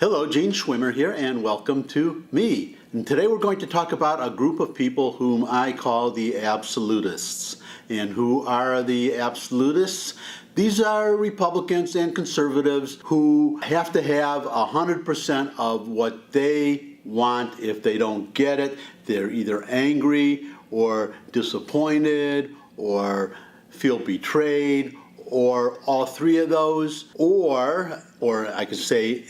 Hello, Gene Schwimmer here, and welcome to me. And today we're going to talk about a group of people whom I call the Absolutists. And who are the Absolutists? These are Republicans and conservatives who have to have 100% of what they want. If they don't get it, they're either angry or disappointed or feel betrayed, or all three of those, or I could say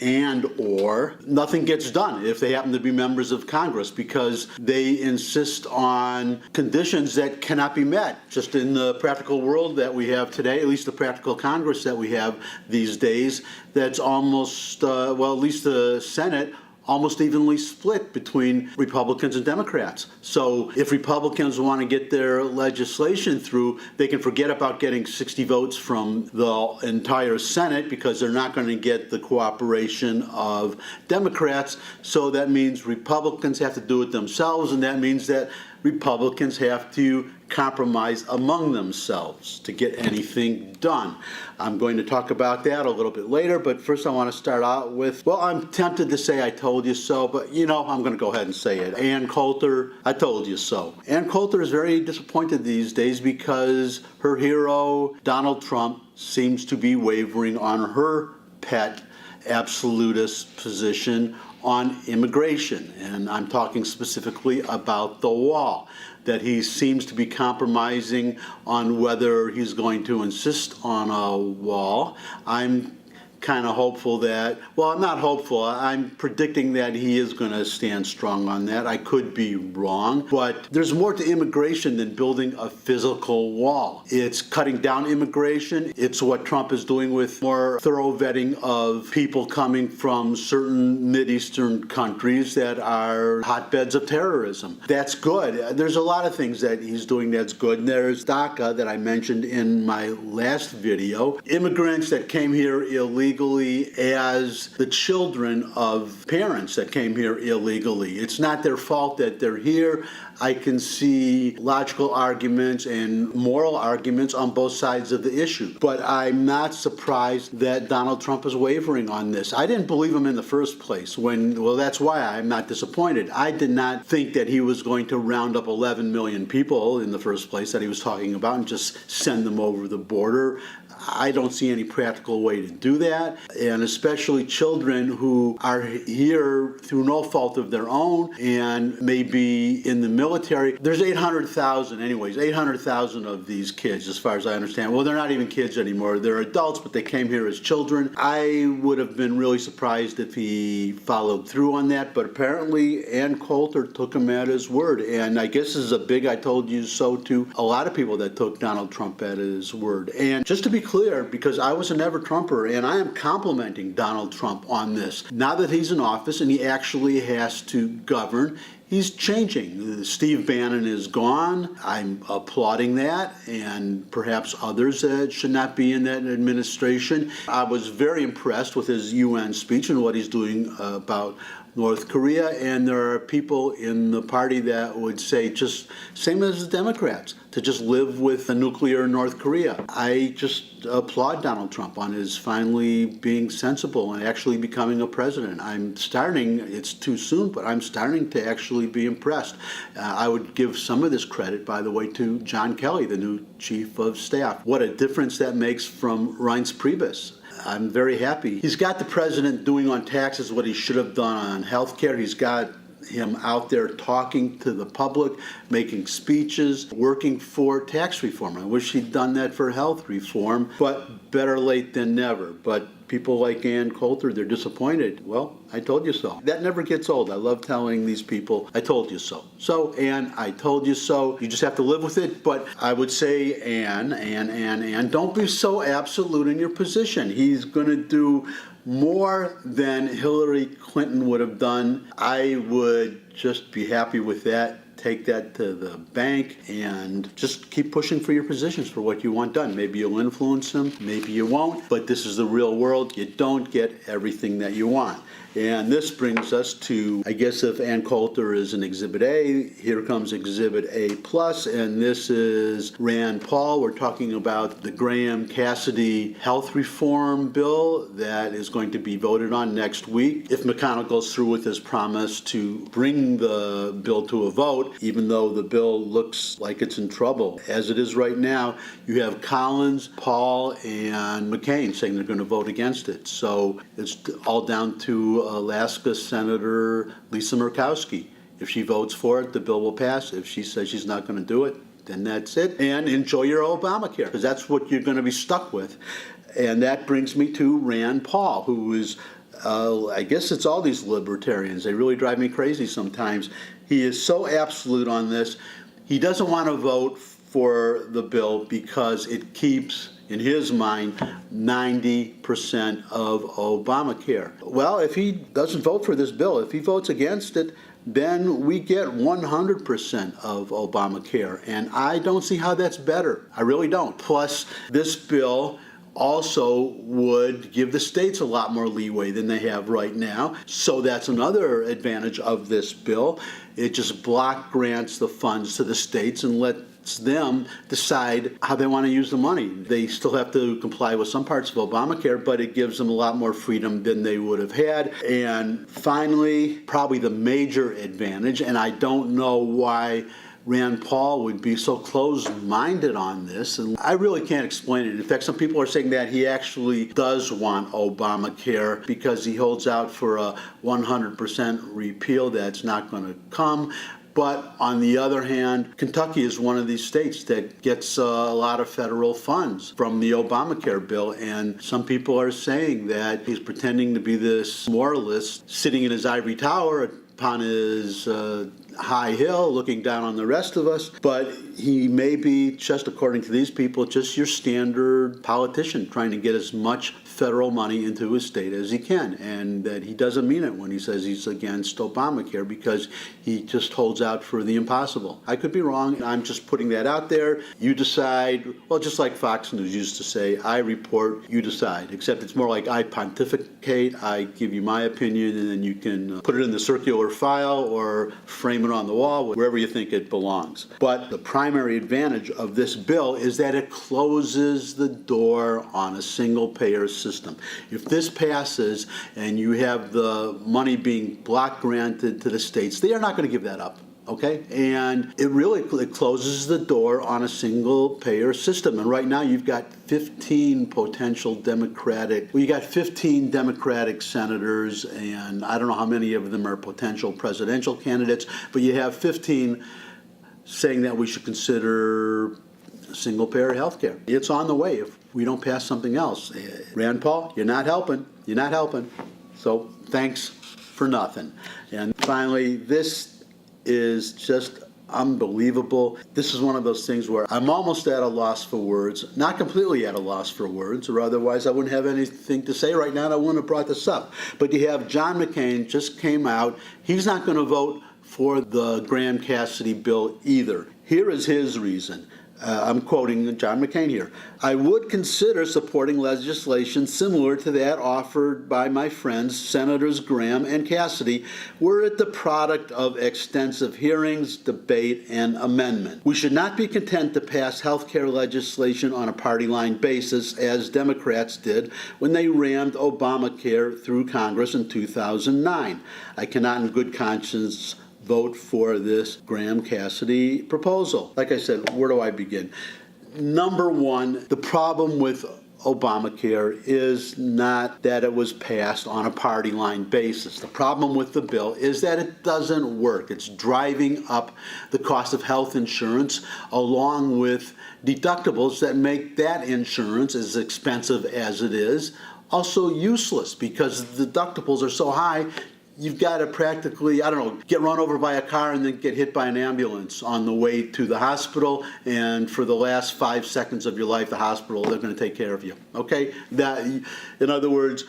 or nothing gets done if they happen to be members of Congress because they insist on conditions that cannot be met. Just in the practical world that we have today, at least the practical Congress that we have these days, that's almost, at least the Senate, almost evenly split between Republicans and Democrats. So if Republicans want to get their legislation through, they can forget about getting 60 votes from the entire Senate because they're not going to get the cooperation of Democrats. So that means Republicans have to do it themselves, and that means that Republicans have to compromise among themselves to get anything done. I'm going to talk about that a little bit later, but first I want to start out with, I'm tempted to say I told you so, but I'm going to go ahead and say it. Ann Coulter, I told you so. Ann Coulter is very disappointed these days because her hero, Donald Trump, seems to be wavering on her pet absolutist position on immigration, and I'm talking specifically about the wall, that he seems to be compromising on whether he's going to insist on a wall. I'm kind of hopeful that, I'm not hopeful, I'm predicting that he is going to stand strong on that. I could be wrong, but there's more to immigration than building a physical wall. It's cutting down immigration. It's what Trump is doing with more thorough vetting of people coming from certain Mideastern countries that are hotbeds of terrorism. That's good. There's a lot of things that he's doing that's good. And there's DACA that I mentioned in my last video. Immigrants that came here illegally as the children of parents that came here illegally. It's not their fault that they're here. I can see logical arguments and moral arguments on both sides of the issue. But I'm not surprised that Donald Trump is wavering on this. I didn't believe him in the first place. That's why I'm not disappointed. I did not think that he was going to round up 11 million people in the first place that he was talking about and just send them over the border. I don't see any practical way to do that, and especially children who are here through no fault of their own and may be in the military. There's 800,000 anyways, 800,000 of these kids as far as I understand. Well, they're not even kids anymore. They're adults, but they came here as children. I would have been really surprised if he followed through on that, but apparently Ann Coulter took him at his word, and I guess this is a big I told you so to a lot of people that took Donald Trump at his word. And just to be clear, because I was a never Trumper, and I am complimenting Donald Trump on this. Now that he's in office and he actually has to govern, he's changing. Steve Bannon is gone. I'm applauding that, and perhaps others that should not be in that administration. I was very impressed with his UN speech and what he's doing about North Korea, and there are people in the party that would say just same as the Democrats, to just live with a nuclear North Korea. I just applaud Donald Trump on his finally being sensible and actually becoming a president. It's too soon, but I'm starting to actually be impressed. I would give some of this credit, by the way, to John Kelly, the new chief of staff. What a difference that makes from Reince Priebus. I'm very happy. He's got the president doing on taxes what he should have done on health care. He's got him out there talking to the public, making speeches, working for tax reform. I wish he'd done that for health reform, but better late than never. But people like Ann Coulter, they're disappointed. Well, I told you so. That never gets old. I love telling these people, I told you so. So, Ann, I told you so. You just have to live with it. But I would say, Ann, don't be so absolute in your position. He's going to do more than Hillary Clinton would have done. I would just be happy with that take that to the bank and just keep pushing for your positions for what you want done. Maybe you'll influence them, maybe you won't, but this is the real world. You don't get everything that you want. And this brings us to, I guess if Ann Coulter is an Exhibit A, here comes Exhibit A+, and this is Rand Paul. We're talking about the Graham-Cassidy health reform bill that is going to be voted on next week. If McConnell goes through with his promise to bring the bill to a vote, even though the bill looks like it's in trouble. As it is right now, you have Collins, Paul, and McCain saying they're going to vote against it. So it's all down to Alaska Senator Lisa Murkowski. If she votes for it, the bill will pass. If she says she's not going to do it, then that's it. And enjoy your Obamacare, because that's what you're going to be stuck with. And that brings me to Rand Paul, who is, I guess it's all these libertarians. They really drive me crazy sometimes. He is so absolute on this. He doesn't want to vote for the bill because it keeps, in his mind, 90% of Obamacare. Well, if he doesn't vote for this bill, if he votes against it, then we get 100% of Obamacare. And I don't see how that's better. I really don't. Plus, this bill also would give the states a lot more leeway than they have right now. So that's another advantage of this bill. It just block grants the funds to the states and lets them decide how they want to use the money. They still have to comply with some parts of Obamacare, but it gives them a lot more freedom than they would have had. And finally, probably the major advantage, and I don't know why Rand Paul would be so close-minded on this, and I really can't explain it. In fact, some people are saying that he actually does want Obamacare because he holds out for a 100% repeal that's not going to come. But on the other hand, Kentucky is one of these states that gets a lot of federal funds from the Obamacare bill, and some people are saying that he's pretending to be this moralist sitting in his ivory tower upon his high hill looking down on the rest of us, but he may be, just according to these people, just your standard politician trying to get as much federal money into his state as he can, and that he doesn't mean it when he says he's against Obamacare because he just holds out for the impossible. I could be wrong. I'm just putting that out there. You decide. Well, just like Fox News used to say, I report, you decide, except it's more like I pontificate. I give you my opinion, and then you can put it in the circular file or frame it on the wall, wherever you think it belongs. But the primary advantage of this bill is that it closes the door on a single-payer system. If this passes and you have the money being block granted to the states, they are not going to give that up. Okay, and it closes the door on a single-payer system. And right now you've got 15 potential you got 15 Democratic senators, and I don't know how many of them are potential presidential candidates, but you have 15 saying that we should consider single-payer health care. It's on the way if we don't pass something else. Rand Paul, you're not helping. You're not helping. So thanks for nothing. And finally, this is just unbelievable. This is one of those things where I'm almost at a loss for words, not completely at a loss for words, or otherwise I wouldn't have anything to say right now and I wouldn't have brought this up. But you have John McCain just came out. He's not going to vote for the Graham-Cassidy bill either. Here is his reason. I'm quoting John McCain here. I would consider supporting legislation similar to that offered by my friends, Senators Graham and Cassidy, were it the product of extensive hearings, debate, and amendment. We should not be content to pass health care legislation on a party line basis, as Democrats did when they rammed Obamacare through Congress in 2009. I cannot in good conscience vote for this Graham-Cassidy proposal. Like I said, where do I begin? Number one, the problem with Obamacare is not that it was passed on a party line basis. The problem with the bill is that it doesn't work. It's driving up the cost of health insurance along with deductibles that make that insurance, as expensive as it is, also useless because the deductibles are so high. You've got to practically, get run over by a car and then get hit by an ambulance on the way to the hospital, and for the last 5 seconds of your life, the hospital, they're going to take care of you, okay? In other words,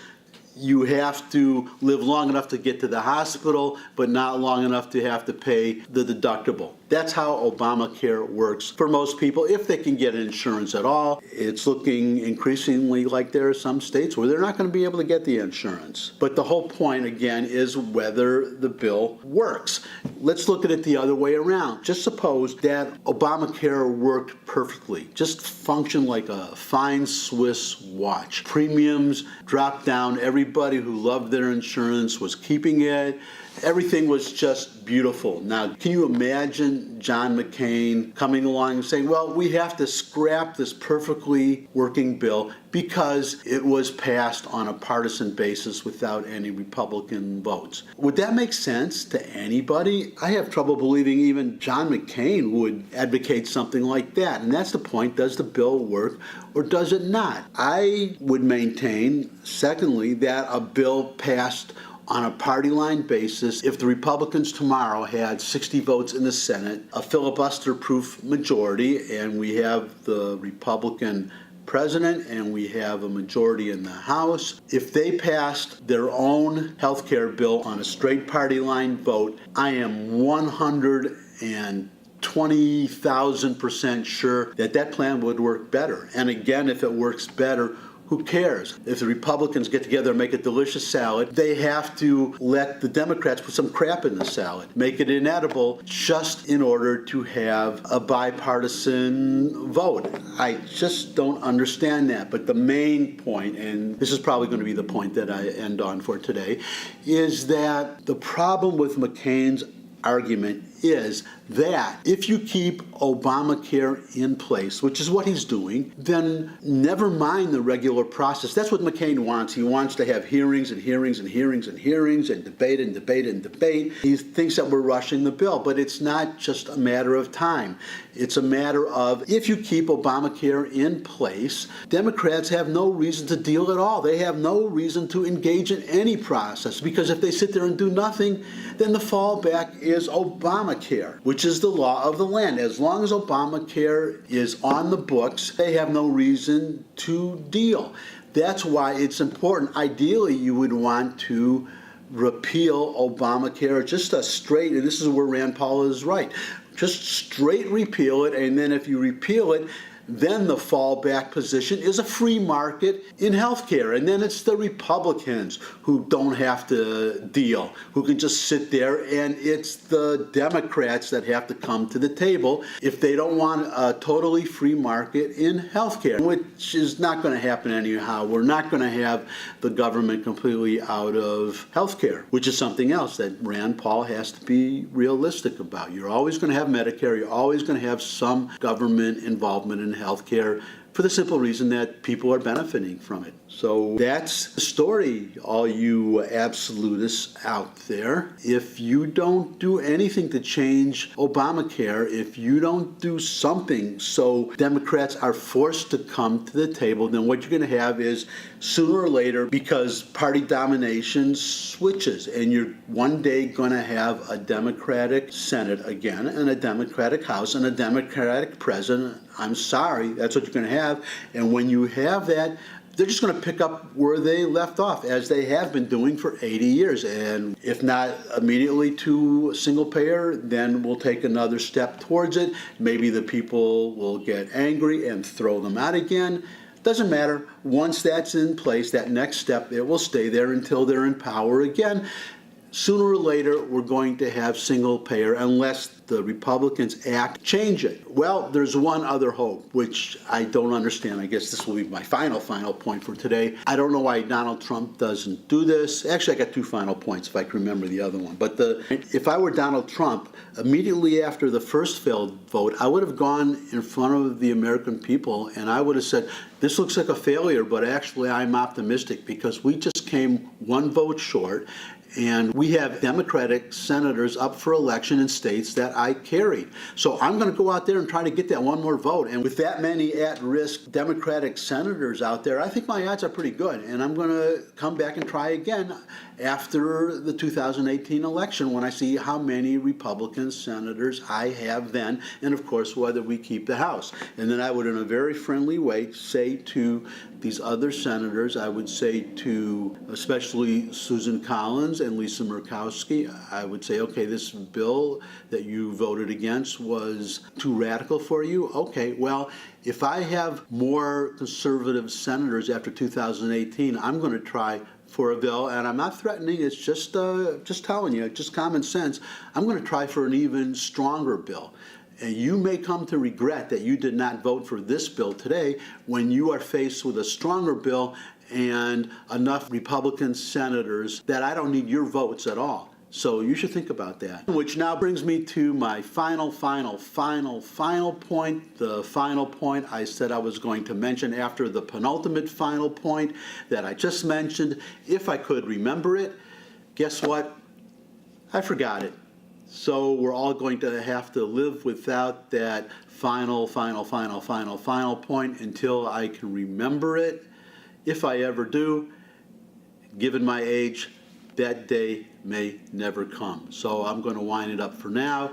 you have to live long enough to get to the hospital, but not long enough to have to pay the deductible. That's how Obamacare works for most people, if they can get insurance at all. It's looking increasingly like there are some states where they're not going to be able to get the insurance. But the whole point, again, is whether the bill works. Let's look at it the other way around. Just suppose that Obamacare worked perfectly, just functioned like a fine Swiss watch. Premiums dropped down. Everybody who loved their insurance was keeping it. Everything was just beautiful. Now, can you imagine John McCain coming along and saying, well, we have to scrap this perfectly working bill because it was passed on a partisan basis without any Republican votes? Would that make sense to anybody? I have trouble believing even John McCain would advocate something like that. And that's the point. Does the bill work or does it not? I would maintain, secondly, that a bill passed on a party line basis, if the Republicans tomorrow had 60 votes in the Senate, a filibuster-proof majority, and we have the Republican president and we have a majority in the House, if they passed their own health care bill on a straight party line vote, I am 120,000% sure that that plan would work better. And again, if it works better, who cares? If the Republicans get together and make a delicious salad, they have to let the Democrats put some crap in the salad, make it inedible just in order to have a bipartisan vote. I just don't understand that. But the main point, and this is probably going to be the point that I end on for today, is that the problem with McCain's argument is that if you keep Obamacare in place, which is what he's doing, then never mind the regular process. That's what McCain wants. He wants to have hearings and hearings and hearings and hearings and debate and debate and debate. He thinks that we're rushing the bill, but it's not just a matter of time. It's a matter of, if you keep Obamacare in place, Democrats have no reason to deal at all. They have no reason to engage in any process, because if they sit there and do nothing, then the fallback is Obamacare, which is the law of the land. As long as Obamacare is on the books, they have no reason to deal. That's why it's important. Ideally, you would want to repeal Obamacare, just a straight, and this is where Rand Paul is right, just straight repeal it, and then if you repeal it, then the fallback position is a free market in healthcare. And then it's the Republicans who don't have to deal, who can just sit there, and it's the Democrats that have to come to the table if they don't want a totally free market in healthcare, which is not going to happen anyhow. We're not going to have the government completely out of healthcare, which is something else that Rand Paul has to be realistic about. You're always going to have Medicare. You're always going to have some government involvement in healthcare, for the simple reason that people are benefiting from it. So that's the story, all you absolutists out there. If you don't do anything to change Obamacare, if you don't do something so Democrats are forced to come to the table, then what you're going to have is, sooner or later, because party domination switches, and you're one day going to have a Democratic Senate again, and a Democratic House, and a Democratic president. I'm sorry, that's what you're going to have. And when you have that, they're just going to pick up where they left off, as they have been doing for 80 years. And if not immediately to single payer, then we'll take another step towards it. Maybe the people will get angry and throw them out again. Doesn't matter. Once that's in place, that next step, it will stay there until they're in power again. Sooner or later, we're going to have single payer unless the Republicans change it. Well, there's one other hope, which I don't understand. I guess this will be my final point for today. I don't know why Donald Trump doesn't do this. Actually, I got two final points if I can remember the other one. But if I were Donald Trump, immediately after the first failed vote, I would have gone in front of the American people and I would have said, this looks like a failure, but actually I'm optimistic because we just came one vote short. And we have Democratic senators up for election in states that I carried. So I'm going to go out there and try to get that one more vote. And with that many at-risk Democratic senators out there, I think my odds are pretty good. And I'm going to come back and try again after the 2018 election when I see how many Republican senators I have then, and of course whether we keep the House. And then I would, in a very friendly way, say to these other senators, I would say to especially Susan Collins and Lisa Murkowski, I would say, okay, this bill that you voted against was too radical for you. Okay, well, if I have more conservative senators after 2018, I'm going to try for a bill, and I'm not threatening, it's just telling you, just common sense. I'm going to try for an even stronger bill. And you may come to regret that you did not vote for this bill today when you are faced with a stronger bill and enough Republican senators that I don't need your votes at all. So you should think about that. Which now brings me to my final point. The final point I said I was going to mention after the penultimate final point that I just mentioned. If I could remember it, guess what? I forgot it. So we're all going to have to live without that final point until I can remember it. If I ever do, given my age, that day may never come. So I'm going to wind it up for now.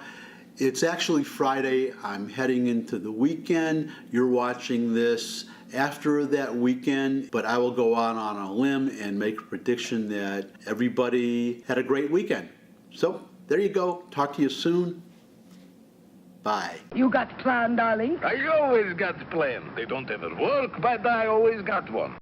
It's actually Friday. I'm heading into the weekend. You're watching this after that weekend, but I will go out on a limb and make a prediction that everybody had a great weekend. So there you go. Talk to you soon. Bye. You got plan, darling? I always got plan. They don't ever work, but I always got one.